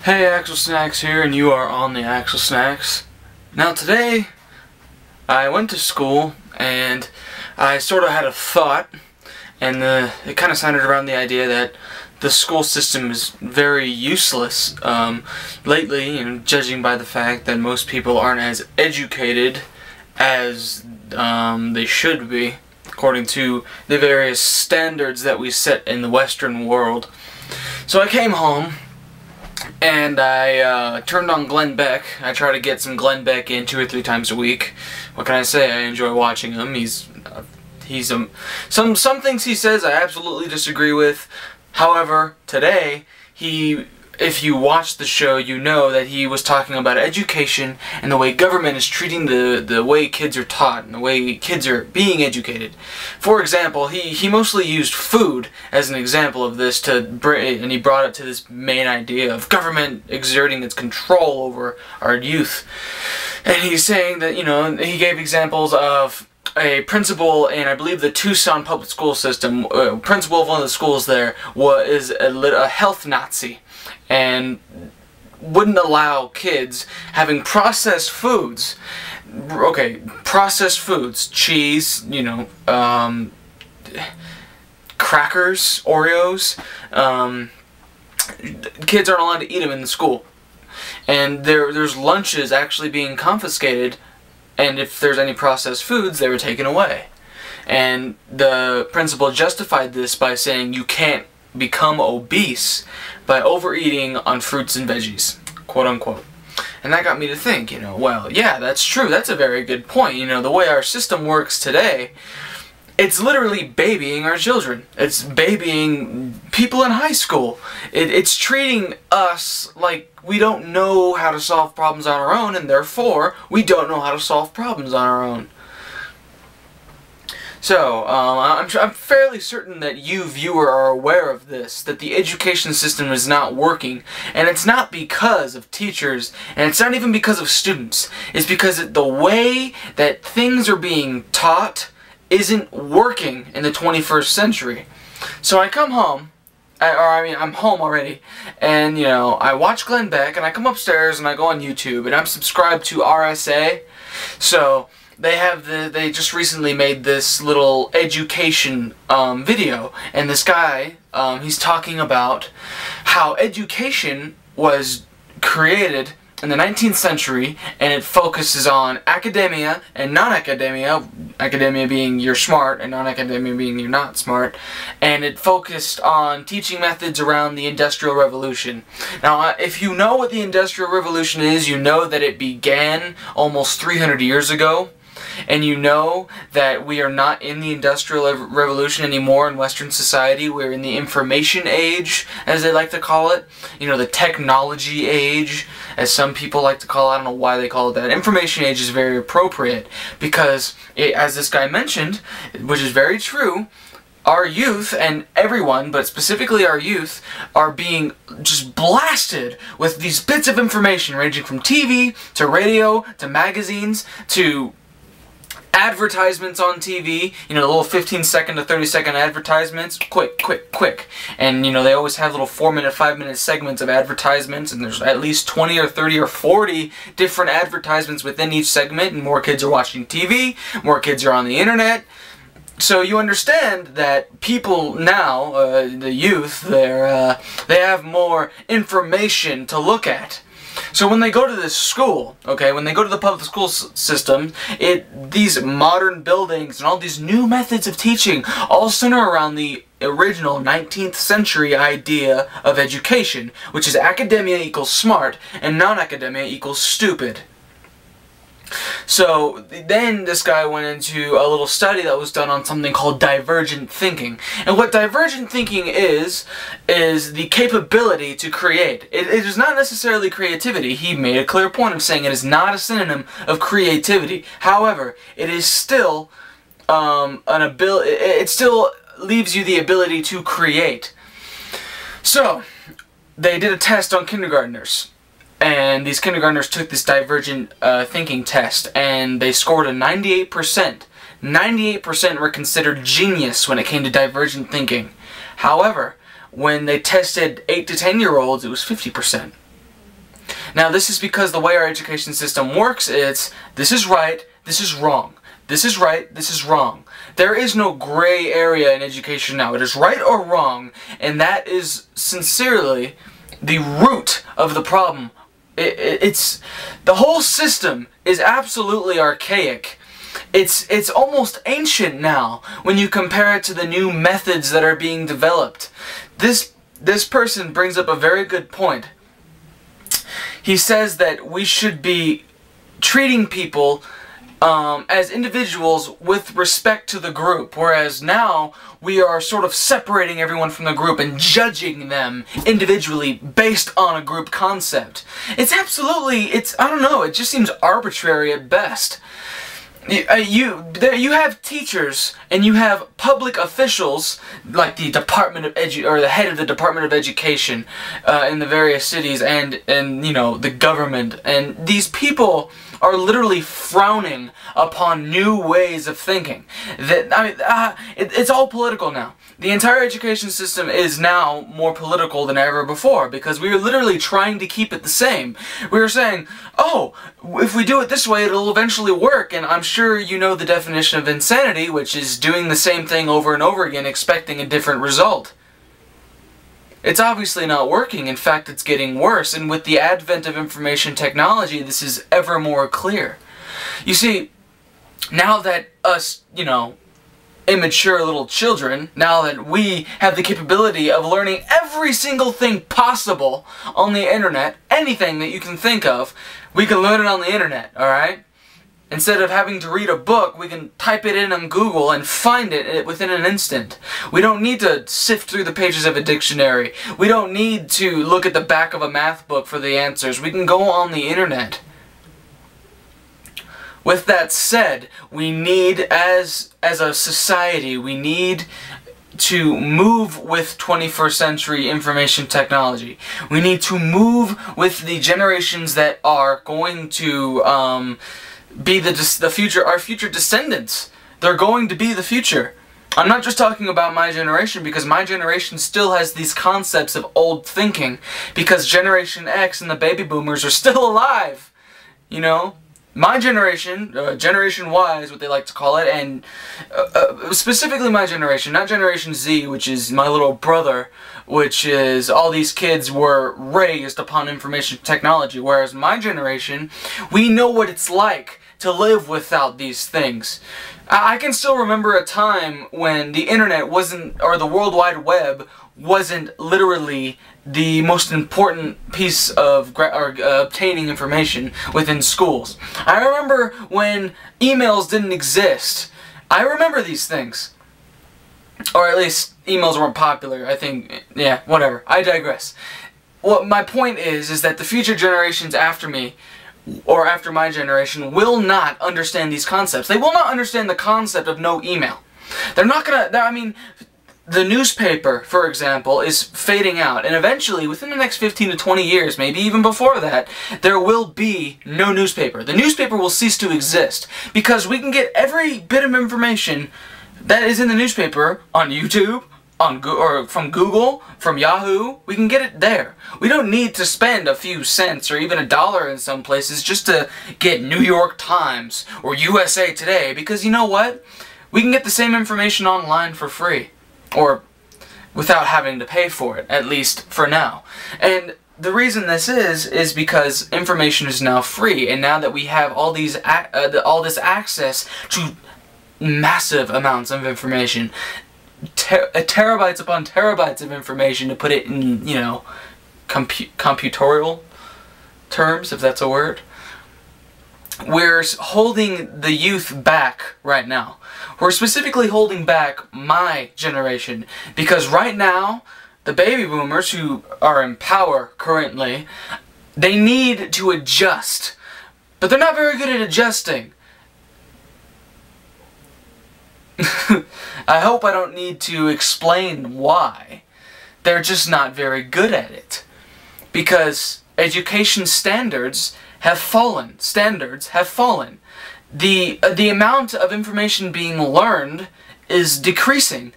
Hey, Axel Snacks here, and you are on the Axel Snacks. Now today, I went to school, and I sort of had a thought, and it kind of centered around the idea that the school system is very useless lately, judging by the fact that most people aren't as educated as they should be, according to the various standards that we set in the Western world. So I came home, and I turned on Beck. I try to get some Beck in 2 or 3 times a week. What can I say? I enjoy watching him. Some things he says I absolutely disagree with. However, today if you watch the show, you know that he was talking about education and the way government is treating the way kids are taught and the way kids are being educated. For example, he mostly used food as an example of this and he brought it to this main idea of government exerting its control over our youth. And he's saying that, he gave examples of a principal in, I believe, the Tucson public school system. Principal of one of the schools there is a health Nazi, and wouldn't allow kids having processed foods. Okay, processed foods, cheese, crackers, Oreos. Kids aren't allowed to eat them in the school, and there's lunches actually being confiscated. And if there's any processed foods, they were taken away. And the principal justified this by saying you can't become obese by overeating on fruits and veggies, quote unquote. And that got me to think, well, yeah, that's true. That's a very good point. The way our system works today, it's literally babying our children. It's babying people in high school. It's treating us like we don't know how to solve problems on our own, and therefore we don't know how to solve problems on our own. So, I'm fairly certain that you, viewer, are aware of this, that the education system is not working, and it's not because of teachers, and it's not even because of students. It's because the way that things are being taught isn't working in the 21st century. So I come home, I'm home already, and I watch Beck, and I come upstairs and I go on YouTube, and I'm subscribed to RSA. So they just recently made this little education video, and this guy he's talking about how education was created in the 19th century, and it focuses on academia and non-academia, academia being you're smart and non-academia being you're not smart, and it focused on teaching methods around the Industrial Revolution. Now, if you know what the Industrial Revolution is, you know that it began almost 300 years ago, and you know that we are not in the Industrial Revolution anymore in Western society. We're in the information age, as they like to call it. The technology age, as some people like to call it. I don't know why they call it that. Information age is very appropriate because, as this guy mentioned, which is very true, our youth, and everyone, but specifically our youth, are being just blasted with these bits of information ranging from TV, to radio, to magazines, to advertisements on TV, the little 15-second to 30-second advertisements, quick. And, they always have little 4-minute, 5-minute segments of advertisements, and there's at least 20 or 30 or 40 different advertisements within each segment, and more kids are watching TV, more kids are on the internet. So you understand that people now, the youth, they have more information to look at. So when they go to this school, when they go to the public school system, these modern buildings and all these new methods of teaching all center around the original 19th century idea of education, which is academia equals smart and non-academia equals stupid. So then this guy went into a little study that was done on something called divergent thinking. And what divergent thinking is the capability to create. It is not necessarily creativity. He made a clear point of saying it is not a synonym of creativity. However, it is still it still leaves you the ability to create. So they did a test on kindergartners. And these kindergartners took this divergent thinking test, and they scored a 98%. 98% were considered genius when it came to divergent thinking. However, when they tested 8 to 10-year-olds, it was 50%. Now this is because the way our education system works, it's this is right, this is wrong. This is right, this is wrong. There is no gray area in education now. It is right or wrong, and that is sincerely the root of the problem. It's the whole system is absolutely archaic. It's almost ancient now when you compare it to the new methods that are being developed. This person brings up a very good point. He says that we should be treating people as individuals with respect to the group, whereas now we are sort of separating everyone from the group and judging them individually based on a group concept. It's absolutely, I don't know, it just seems arbitrary at best. You have teachers and you have public officials like the Department of the head of the Department of Education in the various cities and you know, the government, and these people are literally frowning upon new ways of thinking. It's all political now. The entire education system is now more political than ever before because we are literally trying to keep it the same. We are saying, oh, if we do it this way, it'll eventually work, and I'm sure you know the definition of insanity, which is doing the same thing over and over again expecting a different result. It's obviously not working. In fact, it's getting worse, and with the advent of information technology, this is ever more clear. You see, now that us, you know, immature little children, now that we have the capability of learning every single thing possible on the internet, anything that you can think of, we can learn it on the internet, alright? Instead of having to read a book, we can type it in on Google and find it within an instant. We don't need to sift through the pages of a dictionary. We don't need to look at the back of a math book for the answers. We can go on the internet. With that said, we need, as a society, we need to move with 21st century information technology. We need to move with the generations that are going to be the future, our future descendants. They're going to be the future. I'm not just talking about my generation, because my generation still has these concepts of old thinking, because Generation X and the baby boomers are still alive. You know? My generation, Generation Y is what they like to call it, and specifically my generation, not Generation Z, which is my little brother, which is all these kids were raised upon information technology, whereas my generation, we know what it's like to live without these things. I can still remember a time when the internet wasn't, or the World Wide Web wasn't literally the most important piece of obtaining information within schools. I remember when emails didn't exist. I remember these things. Or at least emails weren't popular, I think. Yeah, whatever. I digress. What my point is that the future generations after me, or after my generation, will not understand these concepts. They will not understand the concept of no email. They're not gonna, I mean, the newspaper, for example, is fading out, and eventually, within the next 15 to 20 years, maybe even before that, there will be no newspaper. The newspaper will cease to exist, because we can get every bit of information that is in the newspaper on YouTube, or from Google, from Yahoo. We can get it there. We don't need to spend a few cents or even $1 in some places just to get New York Times or USA Today, because you know what? We can get the same information online for free, or without having to pay for it, at least for now. And the reason this is because information is now free, and now that we have all this access to massive amounts of information, terabytes upon terabytes of information, to put it in, you know, computorial terms, if that's a word, we're holding the youth back right now. We're specifically holding back my generation, because right now, the baby boomers who are in power currently, they need to adjust, but they're not very good at adjusting. I hope I don't need to explain why. They're just not very good at it. Because education standards have fallen. Standards have fallen. The amount of information being learned is decreasing.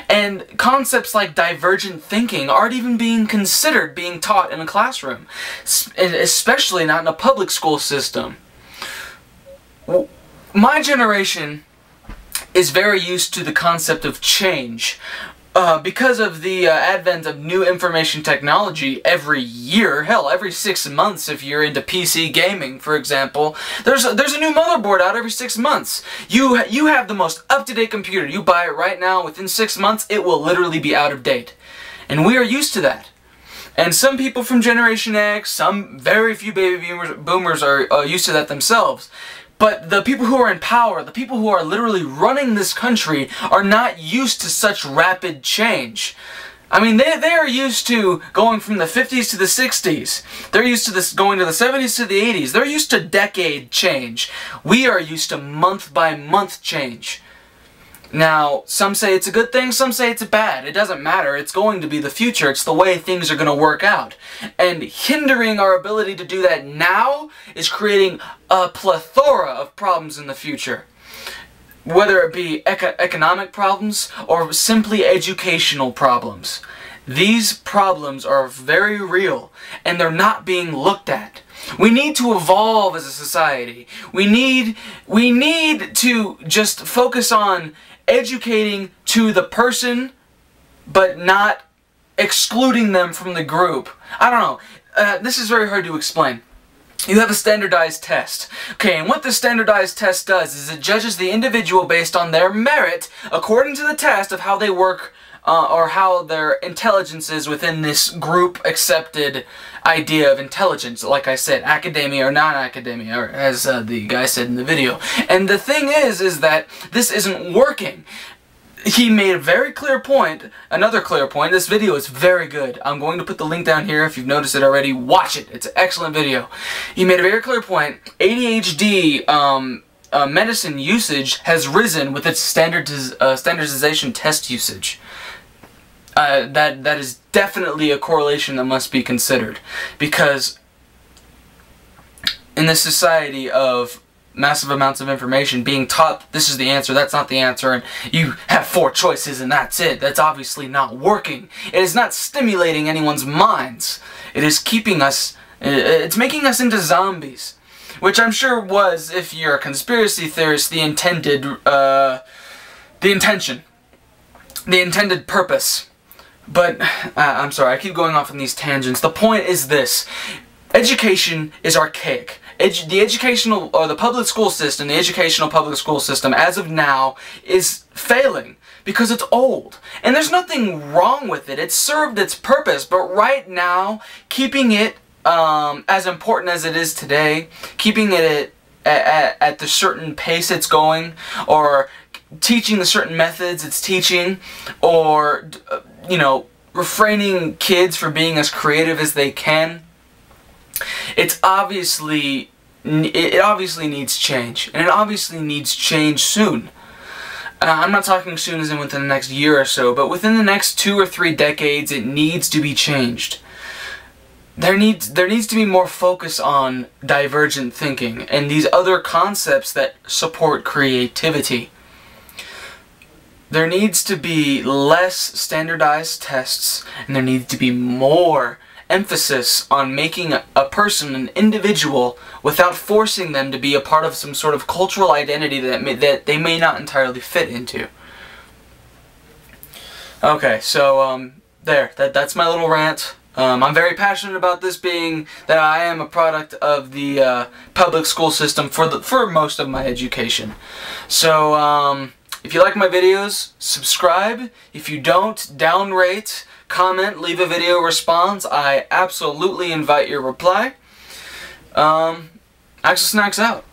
And concepts like divergent thinking aren't even being considered being taught in a classroom, especially not in a public school system. My generation is very used to the concept of change. Because of the advent of new information technology every year, hell, every 6 months if you're into PC gaming, for example, there's a new motherboard out every 6 months. You have the most up-to-date computer. You buy it right now, within 6 months, it will literally be out of date. And we are used to that. And some people from Generation X, some very few baby boomers are used to that themselves. But the people who are in power, the people who are literally running this country, are not used to such rapid change. I mean, they are used to going from the 50s to the 60s. They're used to this going to the 70s to the 80s. They're used to decade change. We are used to month-by-month change. Now, some say it's a good thing, some say it's bad. It doesn't matter. It's going to be the future. It's the way things are going to work out. And hindering our ability to do that now is creating a plethora of problems in the future. Whether it be economic problems or simply educational problems. These problems are very real, and they're not being looked at. We need to evolve as a society. We need to just focus on educating to the person, but not excluding them from the group. I don't know. This is very hard to explain. You have a standardized test. Okay, and what the standardized test does is it judges the individual based on their merit according to the test of how they work or how their intelligence is within this group accepted idea of intelligence. Like I said, academia or non-academia, or as the guy said in the video. And the thing is that this isn't working. He made a very clear point, another clear point. This video is very good. I'm going to put the link down here. If you've noticed it already, watch it. It's an excellent video. He made a very clear point. ADHD medicine usage has risen with its standardization test usage. That is definitely a correlation that must be considered, because in this society of massive amounts of information being taught, this is the answer, that's not the answer, and you have 4 choices and that's it, that's obviously not working. It is not stimulating anyone's minds. It is keeping us, it's making us into zombies, which I'm sure was, if you're a conspiracy theorist, the intended purpose. But, I'm sorry, I keep going off on these tangents. The point is this. Education is archaic. The educational, or the public school system, the educational public school system, as of now, is failing. Because it's old. And there's nothing wrong with it. It served its purpose. But right now, keeping it as important as it is today, keeping it at the certain pace it's going, or teaching the certain methods it's teaching, or you know, refraining kids from being as creative as they can, it obviously needs change, and it obviously needs change soon. I'm not talking soon as in within the next year or so, but within the next 2 or 3 decades, it needs to be changed. There needs to be more focus on divergent thinking and these other concepts that support creativity. There needs to be less standardized tests, and there needs to be more emphasis on making a person an individual without forcing them to be a part of some sort of cultural identity that they may not entirely fit into. Okay, so that's my little rant. I'm very passionate about this, being that I am a product of the public school system for most of my education. So if you like my videos, subscribe. If you don't, downrate, comment, leave a video response. I absolutely invite your reply. Axel Snacks out.